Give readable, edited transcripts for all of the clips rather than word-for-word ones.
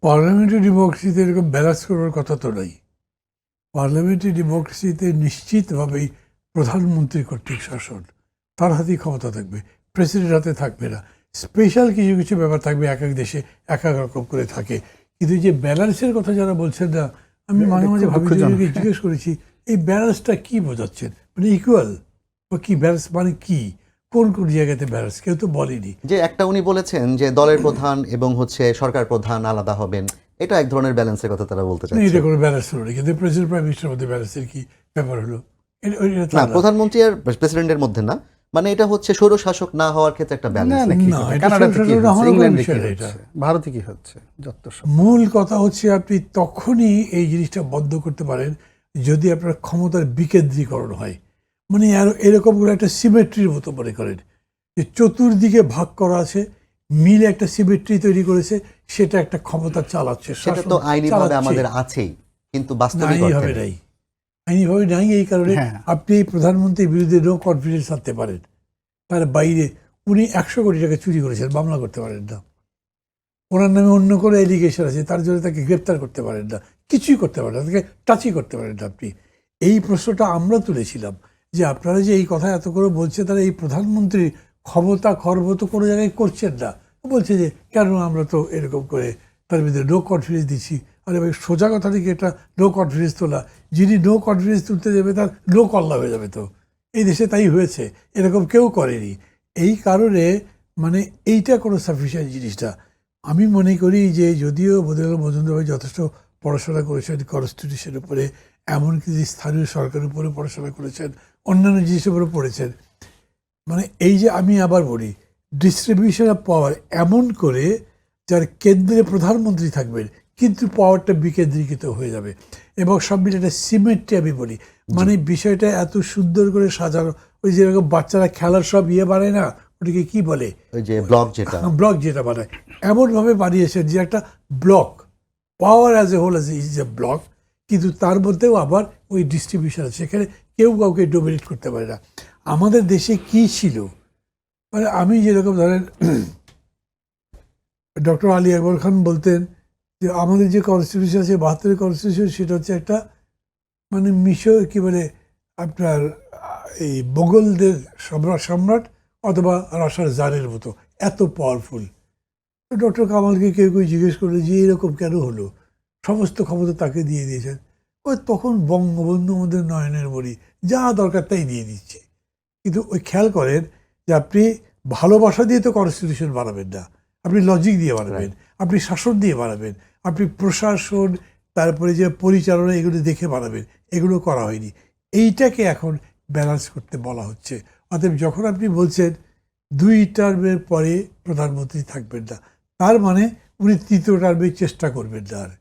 Parliamentary ডেমোক্রেসিতে এরকম balance করার কথা তো নাই। পার্লামেন্টারি ডেমোক্রেসিতে নিশ্চিতভাবেই প্রধানমন্ত্রী কর্তৃক শাসন, তার হাতেই ক্ষমতা থাকবে, প্রেসিডেন্ট হাতে থাকবে না। স্পেশাল কিছু কিছু ব্যাপার থাকবে, এক এক দেশে এক এক রকম করে থাকে। কিন্তু যে ব্যালেন্সের কথা যারা বলছেন না, আমি মাঝে মাঝে ভাবি, জিজ্ঞেস করেছি এই ব্যালেন্সটা কি বোঝাচ্ছেন, মানে ইকুয়াল বা কি ব্যালেন্স মানে কি, কোন কোন জায়গাতে ব্যালেন্স কেউ তো বলেনি। যে একটা উনি বলেছেন যে দলের প্রধান এবং সরকার প্রধান আলাদা হবেন, এটা এক ধরনের ব্যালেন্সের কথা তারা বলতে চাচ্ছেন। এটা কোনো ব্যালেন্স হলো না, কিন্তু প্রেসিডেন্ট প্রাইম মিনিস্টারের মধ্যে ব্যালেন্সের কি ব্যাপার হলো? না, প্রধানমন্ত্রী আর প্রেসিডেন্টের মধ্যে না, মানে এটা হচ্ছে স্বৈরশাসক না হওয়ার ক্ষেত্রে একটা ব্যালেন্স। ভারতে কি হচ্ছে যত সব মূল কথা হচ্ছে আপনি তখনই এই জিনিসটা বন্ধ করতে পারেন যদি আপনার ক্ষমতার বিকেন্দ্রীকরণ হয়। মানে এরকম করে একটা সিমেট্রির মতো মনে করেন যে চতুর্দিকে ভাগ করা আছে, মিলে একটা সিমেট্রি তৈরি করেছে, সেটা একটা ক্ষমতা চালাচ্ছে। সেটা তো আইনিভাবে আমাদের আছেই, কিন্তু বাস্তবিকভাবে নাই, আইনিভাবে নাই। এই কারণে আপনি এই প্রধানমন্ত্রীর বিরুদ্ধে নো কনফিডেন্স আনতে পারেন, তার বাইরে উনি 100 কোটি টাকা চুরি করেছেন, মামলা করতে পারেন না। ওনার নামে অন্য কোনো এলিগেশন আছে, তার জন্য তাকে গ্রেপ্তার করতে পারেন না, কিছুই করতে পারেন না, তাকে টাচই করতে পারেন না আপনি। এই প্রশ্নটা আমরা তুলেছিলাম যে আপনারা যে এই কথা এত করে বলছে, তারা এই প্রধানমন্ত্রীর ক্ষমতা খর্ব তো কোনো জায়গায় করছেন না। বলছে যে কেন আমরা তো এরকম করে তার বিরুদ্ধে নো কনফিডেন্স দিচ্ছি। আরে ভাই, সোজা কথা থেকে এটা নো কনফিডেন্স তোলা, যিনি নো কনফিডেন্স তুলতে যাবে তার নো কল্লা হয়ে যাবে। তো এই দেশে তাই হয়েছে, এরকম কেউ করেনি। এই কারণে মানে এইটা কোনো সাফিসিয়েন্ট জিনিসটা আমি মনে করি যে যদিও বোধহয় মজুমদার ভাই যথেষ্ট পড়াশোনা করেছেন কনস্টিটিউশনের উপরে, এমনকি স্থানীয় সরকারের উপরে পড়াশোনা করেছেন, অন্যান্য জিনিসের উপরে পড়েছেন, মানে এই যে আমি আবার বলি ডিস্ট্রিবিউশন অফ পাওয়ার এমন করে যার কেন্দ্রে প্রধানমন্ত্রী থাকবেন কিন্তু পাওয়ারটা বিকেন্দ্রীকৃত হয়ে যাবে এবং সব মিলে একটা সিমেট্রি আমি বলি। মানে বিষয়টা এত সুন্দর করে সাজানো, ওই যেরকম বাচ্চারা খেলার সব বানায় না, ওটাকে কি বলে, ওই যে ব্লক যেটা বানায়, এমনভাবে বানিয়েছেন যে একটা block power as a whole is a block, কিন্তু তার মধ্যেও আবার ওই ডিস্ট্রিবিউশন আছে, সেখানে কেউ কাউকে ডোমিনেট করতে পারে না। আমাদের দেশে কি ছিল, মানে আমি যেরকম ধরেন ডক্টর আলী আকবর খান বলতেন যে আমাদের যে কনস্টিটিউশন আছে 72-এর কনস্টিটিউশন, সেটা হচ্ছে একটা মানে মিশর কি বলে আপনার এই মোগলদের সম্রাট অথবা রাশার জারের মতো এত পাওয়ারফুল। ডক্টর কামালকে কেউ কেউ জিজ্ঞেস করলো যে এরকম কেন হলো, সমস্ত ক্ষমতা তাকে দিয়ে দিয়েছেন। ওই তখন বঙ্গবন্ধু আমাদের নয়নের মণি, যা দরকার তাই দিয়ে দিচ্ছে। কিন্তু ওই খেয়াল করেন যে আপনি ভালোবাসা দিয়ে তো কনস্টিটিউশন বানাবেন না, আপনি লজিক দিয়ে বানাবেন, আপনি শাসন দিয়ে বানাবেন, আপনি প্রশাসন তারপরে যে পরিচালনা এগুলো দেখে বানাবেন, এগুলো করা হয়নি। এইটাকে এখন ব্যালেন্স করতে বলা হচ্ছে। অতএব যখন আপনি বলছেন 2 টার্মের পরে প্রধানমন্ত্রী থাকবেন না, তার মানে উনি 3য় টার্মের চেষ্টা করবেন না, আর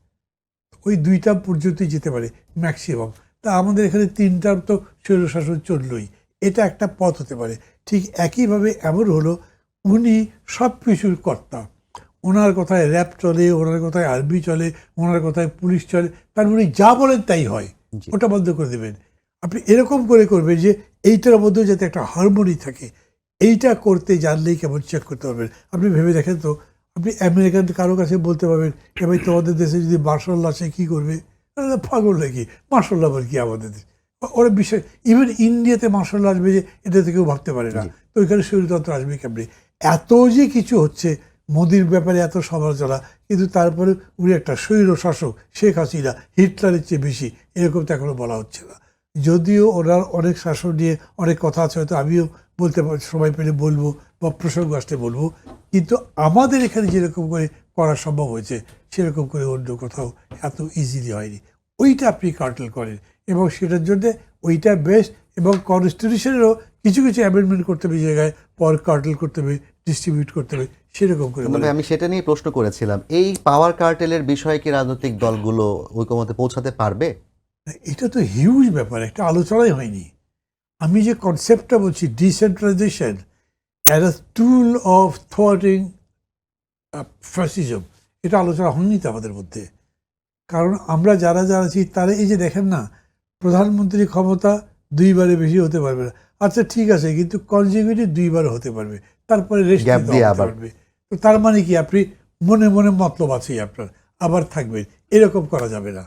ওই 2 টার্ম পর্যন্তই যেতে পারে ম্যাক্সিমাম। তা আমাদের এখানে 3 টার্ম তো স্বৈরশাসন চললই, এটা একটা পথ হতে পারে। ঠিক একইভাবে এমন হলো উনি সব কিছুর কর্তা, ওনার কথায় র্যাব চলে, ওনার কথায় আর্মি চলে, ওনার কথায় পুলিশ চলে, তার উনি যা বলেন তাই হয়, ওটা বন্ধ করে দেবেন। আপনি এরকম করে করবেন যে এইটার মধ্যেও যাতে একটা হারমোনি থাকে, এইটা করতে জানলেই কেমন চেক করতে পারবেন। আপনি ভেবে দেখেন তো, আপনি আমেরিকান কারো কাছে বলতে পারবেন এবার তোমাদের দেশে যদি মার্শাল ল আসে কী করবে? পাগল নাকি, মার্শাল ল আবার কি আমাদের দেশ? ওরা বিষয় ইভেন ইন্ডিয়াতে মার্শাল ল আসবে যে এটা তো কেউ ভাবতে পারে না, তো ওইখানে স্বৈরতন্ত্র আসবে কেমনি? এত যে কিছু হচ্ছে, মোদির ব্যাপারে এত সমালোচনা, কিন্তু তারপরে উনি একটা স্বৈর শাসক, শেখ হাসিনা হিটলারের চেয়ে বেশি, এরকম তো এখনো বলা হচ্ছে না। যদিও ওনার অনেক শাসন নিয়ে অনেক কথা আছে, হয়তো আমিও বলতে সময় পেলে বলবো বা প্রসঙ্গ আসতে বলবো, কিন্তু আমাদের এখানে যেরকম করে করা সম্ভব হয়েছে সেরকম করে অন্য কোথাও এত ইজিলি হয়নি। ওইটা আপনি কার্টেল করেন এবং সেটার জন্যে ওইটা বেস্ট, এবং কনস্টিটিউশনেরও কিছু কিছু অ্যামেন্ডমেন্ট করতে হবে, জায়গায় পর কার্টেল করতে হবে, ডিস্ট্রিবিউট করতে হবে, সেরকম করে। আমি সেটা নিয়ে প্রশ্ন করেছিলাম, এই পাওয়ার কার্টেলের বিষয়ে কি রাজনৈতিক দলগুলো ঐকমত্যে পৌঁছাতে পারবে? এটা তো হিউজ ব্যাপার, একটা আলোচনাই হয়নি। আমি যে কনসেপ্টটা বলছি decentralization as a tool of থোয়াটিং ফ্যাসিজম, এটা আলোচনা হয়নি তো আমাদের মধ্যে। কারণ আমরা যারা যারা আছি তারা এই যে দেখেন না, প্রধানমন্ত্রীর ক্ষমতা 2বারের বেশি হতে পারবে না, আচ্ছা ঠিক আছে, কিন্তু কনজিকিউটিভ 2বার হতে পারবে, তারপরে রেস্ট দিতে পারবে। তো তার মানে কি আপনি মনে মনে মতলব আছেই আপনার, আবার থাকবেন, এরকম করা যাবে না।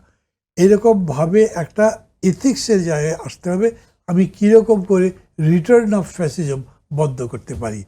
এরকমভাবে একটা এথিক্সের জায়গায় আসতে হবে, আমি কীরকম করে রিটার্ন অফ ফ্যাসিজম বন্ধ করতে পারি।